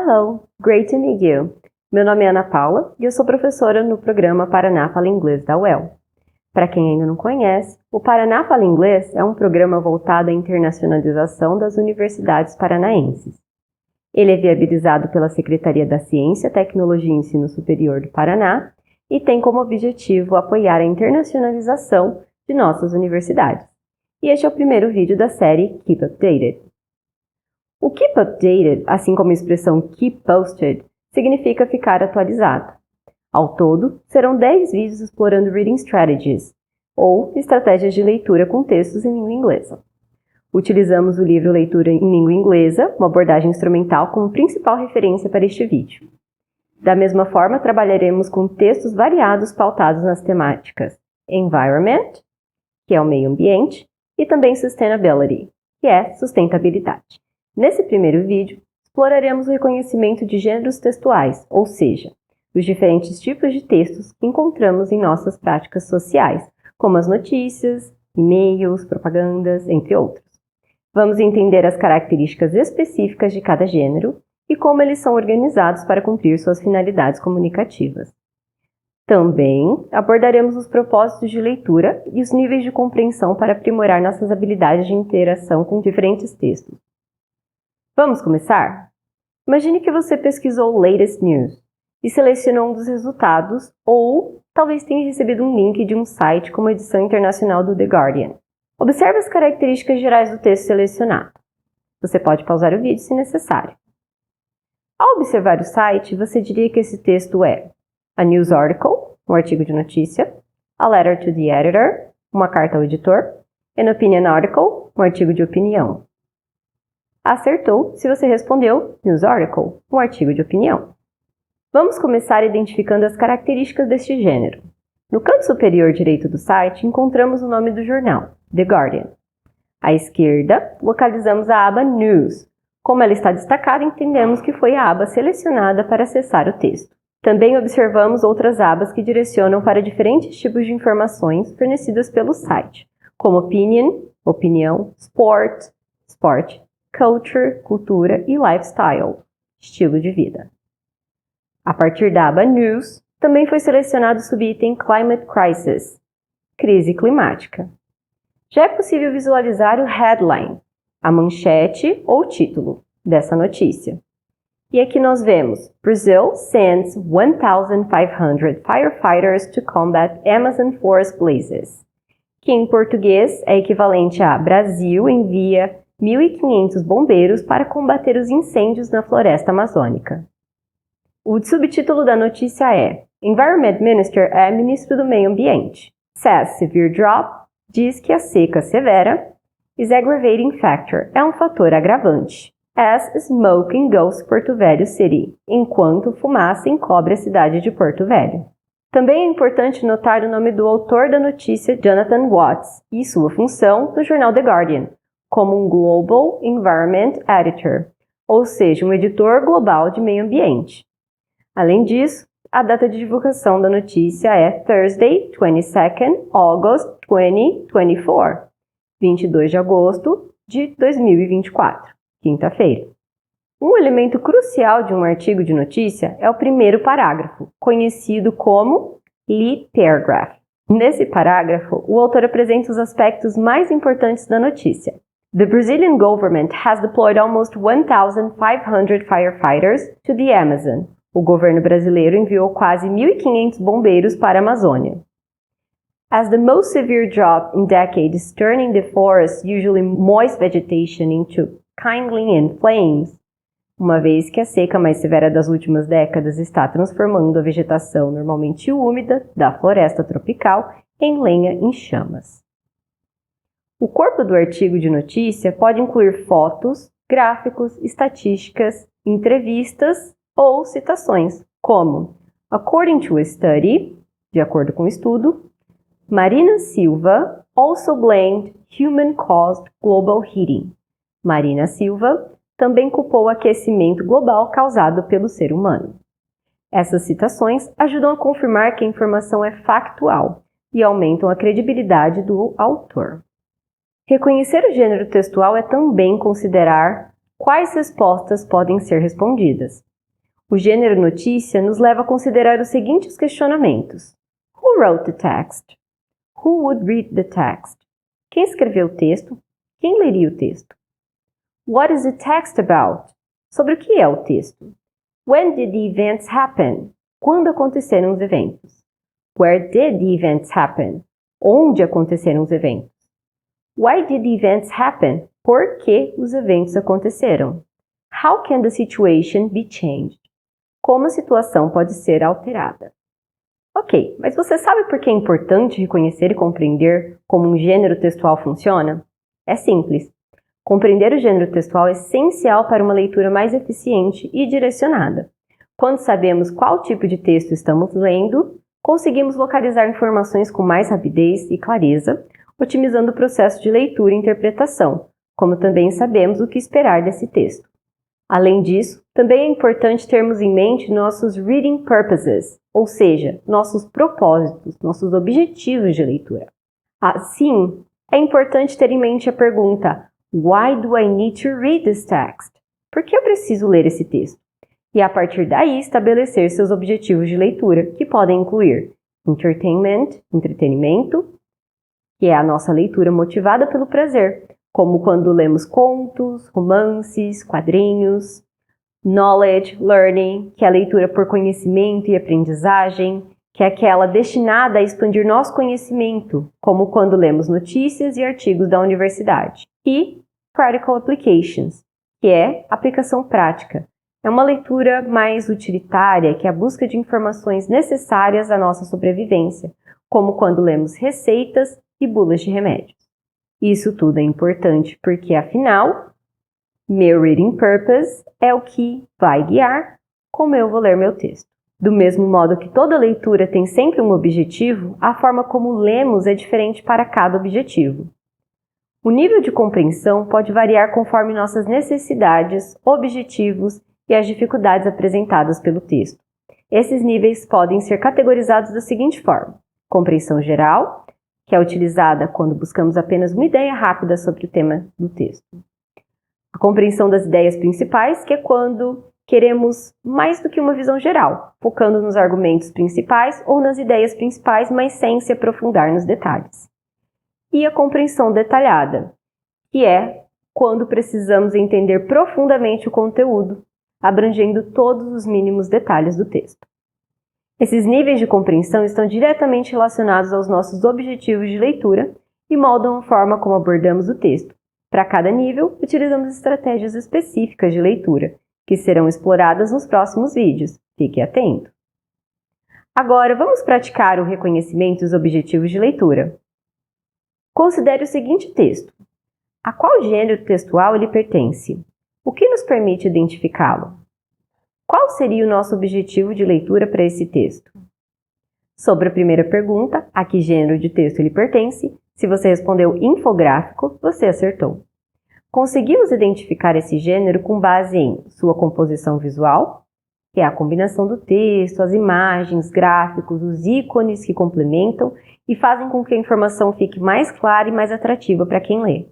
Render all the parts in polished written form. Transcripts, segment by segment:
Hello, great to meet you. Meu nome é Ana Paula e eu sou professora no programa Paraná Fala Inglês da UEL. Para quem ainda não conhece, o Paraná Fala Inglês é um programa voltado à internacionalização das universidades paranaenses. Ele é viabilizado pela Secretaria da Ciência, Tecnologia e Ensino Superior do Paraná e tem como objetivo apoiar a internacionalização de nossas universidades. E este é o primeiro vídeo da série Keep Updated. O Keep Updated, assim como a expressão Keep Posted, significa ficar atualizado. Ao todo, serão 10 vídeos explorando Reading Strategies, ou estratégias de leitura com textos em língua inglesa. Utilizamos o livro Leitura em Língua Inglesa, uma abordagem instrumental, como principal referência para este vídeo. Da mesma forma, trabalharemos com textos variados pautados nas temáticas Environment, que é o meio ambiente, e também Sustainability, que é sustentabilidade. Nesse primeiro vídeo, exploraremos o reconhecimento de gêneros textuais, ou seja, os diferentes tipos de textos que encontramos em nossas práticas sociais, como as notícias, e-mails, propagandas, entre outros. Vamos entender as características específicas de cada gênero e como eles são organizados para cumprir suas finalidades comunicativas. Também abordaremos os propósitos de leitura e os níveis de compreensão para aprimorar nossas habilidades de interação com diferentes textos. Vamos começar? Imagine que você pesquisou Latest News e selecionou um dos resultados ou talvez tenha recebido um link de um site como a edição internacional do The Guardian. Observe as características gerais do texto selecionado. Você pode pausar o vídeo se necessário. Ao observar o site, você diria que esse texto é a news article, um artigo de notícia, a letter to the editor, uma carta ao editor, an opinion article, um artigo de opinião. Acertou se você respondeu news article, um artigo de opinião. Vamos começar identificando as características deste gênero. No canto superior direito do site, encontramos o nome do jornal, The Guardian. À esquerda, localizamos a aba News. Como ela está destacada, entendemos que foi a aba selecionada para acessar o texto. Também observamos outras abas que direcionam para diferentes tipos de informações fornecidas pelo site, como Opinion, opinião, Sport, esporte, Culture, cultura e Lifestyle, estilo de vida. A partir da aba News, também foi selecionado o subitem Climate Crisis, crise climática. Já é possível visualizar o headline, a manchete ou título dessa notícia. E aqui nós vemos Brazil sends 1,500 firefighters to combat Amazon forest blazes, que em português é equivalente a Brasil envia 1.500 bombeiros para combater os incêndios na floresta amazônica. O subtítulo da notícia é Environment Minister é ministro do Meio Ambiente. Says severe drop diz que a seca severa is aggravating factor é um fator agravante. As smoke engulfs Porto Velho City, enquanto fumaça encobre a cidade de Porto Velho. Também é importante notar o nome do autor da notícia, Jonathan Watts, e sua função no jornal The Guardian, como um Global Environment Editor, ou seja, um editor global de meio ambiente. Além disso, a data de divulgação da notícia é Thursday, 22nd August 2024, 22 de agosto de 2024, quinta-feira. Um elemento crucial de um artigo de notícia é o primeiro parágrafo, conhecido como lead paragraph. Nesse parágrafo, o autor apresenta os aspectos mais importantes da notícia. The Brazilian government has deployed almost 1,500 firefighters to the Amazon. O governo brasileiro enviou quase 1.500 bombeiros para a Amazônia. As the most severe drought in decades turning the forest usually moist vegetation into kindling in flames, uma vez que a seca mais severa das últimas décadas está transformando a vegetação normalmente úmida da floresta tropical em lenha em chamas. O corpo do artigo de notícia pode incluir fotos, gráficos, estatísticas, entrevistas ou citações, como According to a study, de acordo com o estudo, Marina Silva also blamed human-caused global heating. Marina Silva também culpou o aquecimento global causado pelo ser humano. Essas citações ajudam a confirmar que a informação é factual e aumentam a credibilidade do autor. Reconhecer o gênero textual é também considerar quais respostas podem ser respondidas. O gênero notícia nos leva a considerar os seguintes questionamentos. Who wrote the text? Who would read the text? Quem escreveu o texto? Quem leria o texto? What is the text about? Sobre o que é o texto? When did the events happen? Quando aconteceram os eventos? Where did the events happen? Onde aconteceram os eventos? Why did the events happen? Por que os eventos aconteceram? How can the situation be changed? Como a situação pode ser alterada? Ok, mas você sabe por que é importante reconhecer e compreender como um gênero textual funciona? É simples. Compreender o gênero textual é essencial para uma leitura mais eficiente e direcionada. Quando sabemos qual tipo de texto estamos lendo, conseguimos localizar informações com mais rapidez e clareza, otimizando o processo de leitura e interpretação, como também sabemos o que esperar desse texto. Além disso, também é importante termos em mente nossos reading purposes, ou seja, nossos propósitos, nossos objetivos de leitura. Assim, é importante ter em mente a pergunta Why do I need to read this text? Por que eu preciso ler esse texto? E a partir daí estabelecer seus objetivos de leitura, que podem incluir entertainment, entretenimento, que é a nossa leitura motivada pelo prazer, como quando lemos contos, romances, quadrinhos, knowledge, learning, que é a leitura por conhecimento e aprendizagem, que é aquela destinada a expandir nosso conhecimento, como quando lemos notícias e artigos da universidade. E practical applications, que é aplicação prática. É uma leitura mais utilitária, que é a busca de informações necessárias à nossa sobrevivência, como quando lemos receitas e bulas de remédios. Isso tudo é importante porque, afinal, meu reading purpose é o que vai guiar como eu vou ler meu texto. Do mesmo modo que toda leitura tem sempre um objetivo, a forma como lemos é diferente para cada objetivo. O nível de compreensão pode variar conforme nossas necessidades, objetivos e as dificuldades apresentadas pelo texto. Esses níveis podem ser categorizados da seguinte forma: compreensão geral, que é utilizada quando buscamos apenas uma ideia rápida sobre o tema do texto. A compreensão das ideias principais, que é quando queremos mais do que uma visão geral, focando nos argumentos principais ou nas ideias principais, mas sem se aprofundar nos detalhes. E a compreensão detalhada, que é quando precisamos entender profundamente o conteúdo, abrangendo todos os mínimos detalhes do texto. Esses níveis de compreensão estão diretamente relacionados aos nossos objetivos de leitura e moldam a forma como abordamos o texto. Para cada nível, utilizamos estratégias específicas de leitura, que serão exploradas nos próximos vídeos. Fique atento! Agora, vamos praticar o reconhecimento dos objetivos de leitura. Considere o seguinte texto. A qual gênero textual ele pertence? O que nos permite identificá-lo? Qual seria o nosso objetivo de leitura para esse texto? Sobre a primeira pergunta, a que gênero de texto ele pertence, se você respondeu infográfico, você acertou. Conseguimos identificar esse gênero com base em sua composição visual, que é a combinação do texto, as imagens, gráficos, os ícones que complementam e fazem com que a informação fique mais clara e mais atrativa para quem lê.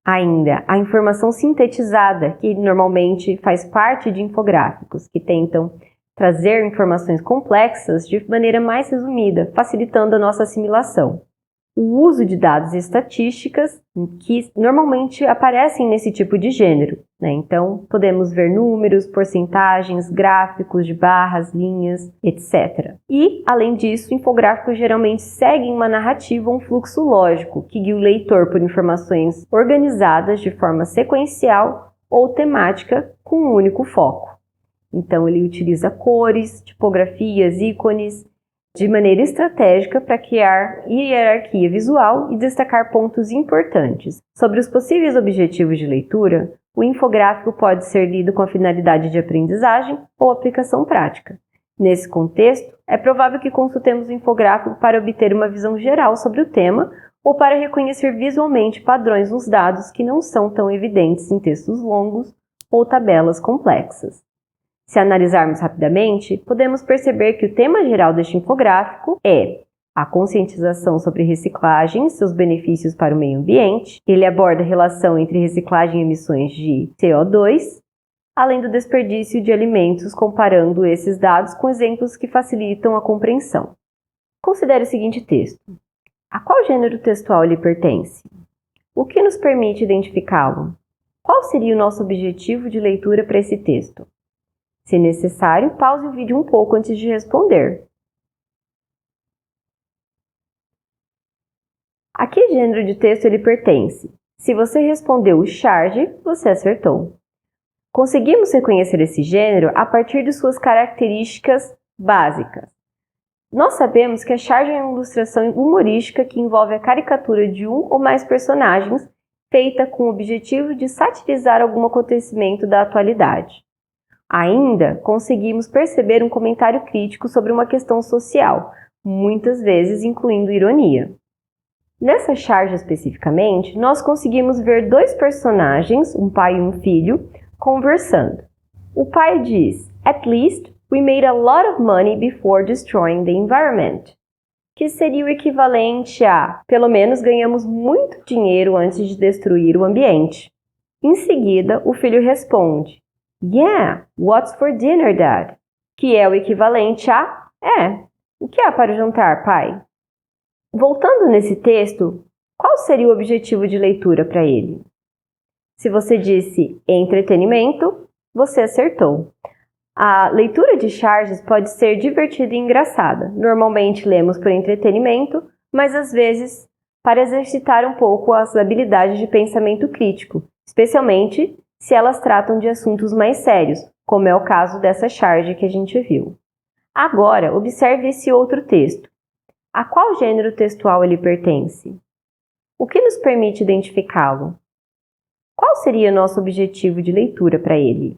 Ainda, a informação sintetizada, que normalmente faz parte de infográficos, que tentam trazer informações complexas de maneira mais resumida, facilitando a nossa assimilação. O uso de dados e estatísticas, que normalmente aparecem nesse tipo de gênero, né? Então, podemos ver números, porcentagens, gráficos de barras, linhas, etc. E, além disso, infográficos geralmente seguem uma narrativa ou um fluxo lógico, que guia o leitor por informações organizadas de forma sequencial ou temática com um único foco. Então, ele utiliza cores, tipografias, ícones, de maneira estratégica para criar hierarquia visual e destacar pontos importantes. Sobre os possíveis objetivos de leitura, o infográfico pode ser lido com a finalidade de aprendizagem ou aplicação prática. Nesse contexto, é provável que consultemos o infográfico para obter uma visão geral sobre o tema ou para reconhecer visualmente padrões nos dados que não são tão evidentes em textos longos ou tabelas complexas. Se analisarmos rapidamente, podemos perceber que o tema geral deste infográfico é a conscientização sobre reciclagem e seus benefícios para o meio ambiente. Ele aborda a relação entre reciclagem e emissões de CO2 além do desperdício de alimentos, comparando esses dados com exemplos que facilitam a compreensão. Considere o seguinte texto. A qual gênero textual ele pertence? O que nos permite identificá-lo? Qual seria o nosso objetivo de leitura para esse texto? Se necessário, pause o vídeo um pouco antes de responder. A que gênero de texto ele pertence? Se você respondeu charge, você acertou. Conseguimos reconhecer esse gênero a partir de suas características básicas. Nós sabemos que a charge é uma ilustração humorística que envolve a caricatura de um ou mais personagens, feita com o objetivo de satirizar algum acontecimento da atualidade. Ainda conseguimos perceber um comentário crítico sobre uma questão social, muitas vezes incluindo ironia. Nessa charge especificamente, nós conseguimos ver dois personagens, um pai e um filho, conversando. O pai diz, "At least, we made a lot of money before destroying the environment", que seria o equivalente a, pelo menos ganhamos muito dinheiro antes de destruir o ambiente. Em seguida, o filho responde, "Yeah, what's for dinner, Dad?", que é o equivalente a, o que há para o jantar, pai?". Voltando nesse texto, qual seria o objetivo de leitura para ele? Se você disse entretenimento, você acertou. A leitura de charges pode ser divertida e engraçada. Normalmente lemos por entretenimento, mas às vezes para exercitar um pouco as habilidades de pensamento crítico, especialmente se elas tratam de assuntos mais sérios, como é o caso dessa charge que a gente viu. Agora, observe esse outro texto. A qual gênero textual ele pertence? O que nos permite identificá-lo? Qual seria nosso objetivo de leitura para ele?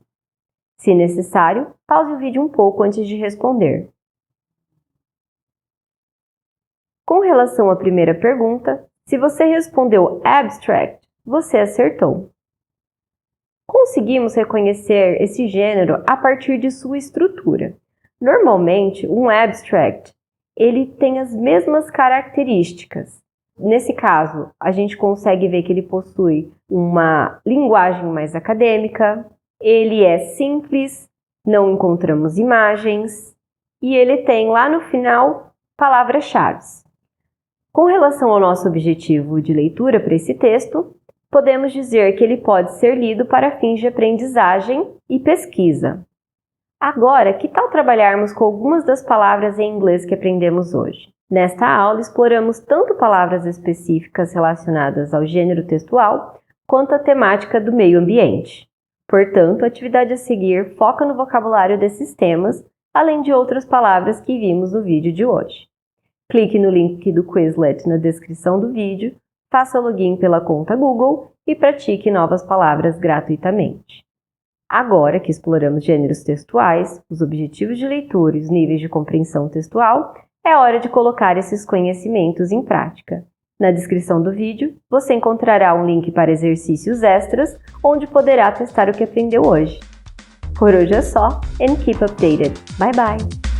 Se necessário, pause o vídeo um pouco antes de responder. Com relação à primeira pergunta, se você respondeu abstract, você acertou. Conseguimos reconhecer esse gênero a partir de sua estrutura. Normalmente, um abstract ele tem as mesmas características. Nesse caso, a gente consegue ver que ele possui uma linguagem mais acadêmica, ele é simples, não encontramos imagens e ele tem lá no final palavras-chave. Com relação ao nosso objetivo de leitura para esse texto, podemos dizer que ele pode ser lido para fins de aprendizagem e pesquisa. Agora, que tal trabalharmos com algumas das palavras em inglês que aprendemos hoje? Nesta aula, exploramos tanto palavras específicas relacionadas ao gênero textual, quanto a temática do meio ambiente. Portanto, a atividade a seguir foca no vocabulário desses temas, além de outras palavras que vimos no vídeo de hoje. Clique no link do Quizlet na descrição do vídeo, faça login pela conta Google e pratique novas palavras gratuitamente. Agora que exploramos gêneros textuais, os objetivos de leitura e os níveis de compreensão textual, é hora de colocar esses conhecimentos em prática. Na descrição do vídeo, você encontrará um link para exercícios extras, onde poderá testar o que aprendeu hoje. Por hoje é só, and keep updated. Bye bye!